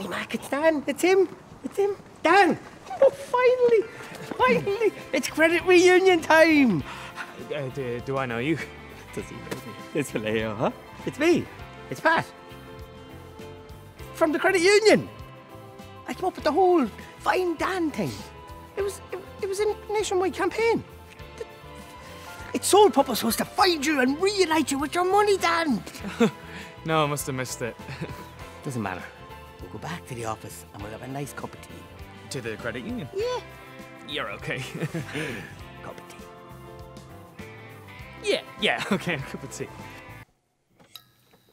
me, Mac. It's Dan. It's him. It's him. Dan. Oh, finally. It's credit reunion time. Do I know you? Does he know me? It's Vallejo, huh? It's me. It's Pat. From the credit union. I came up with the whole Find Dan thing. It was a nationwide campaign. Its sole purpose was to find you and reunite you with your money, Dan. No, I must have missed it. Doesn't matter. We'll go back to the office and we'll have a nice cup of tea. To the credit union? Yeah. You're okay. Cup of tea. Yeah, okay, a cup of tea.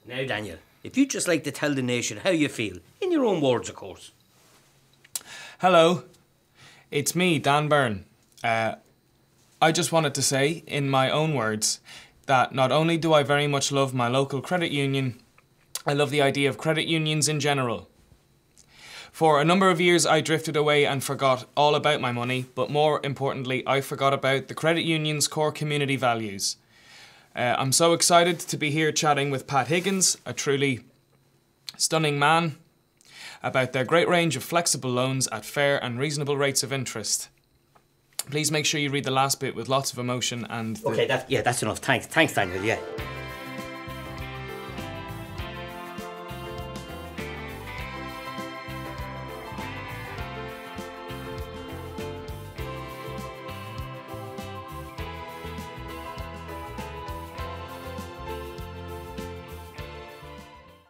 Now, Daniel, if you'd just like to tell the nation how you feel, in your own words, of course. Hello, it's me, Dan Byrne. I just wanted to say, in my own words, that not only do I very much love my local credit union, I love the idea of credit unions in general. For a number of years, I drifted away and forgot all about my money, but more importantly, I forgot about the credit union's core community values. I'm so excited to be here chatting with Pat Higgins, a truly stunning man, about their great range of flexible loans at fair and reasonable rates of interest. Please make sure you read the last bit with lots of emotion and... Okay, that's enough. Thanks, Daniel, yeah.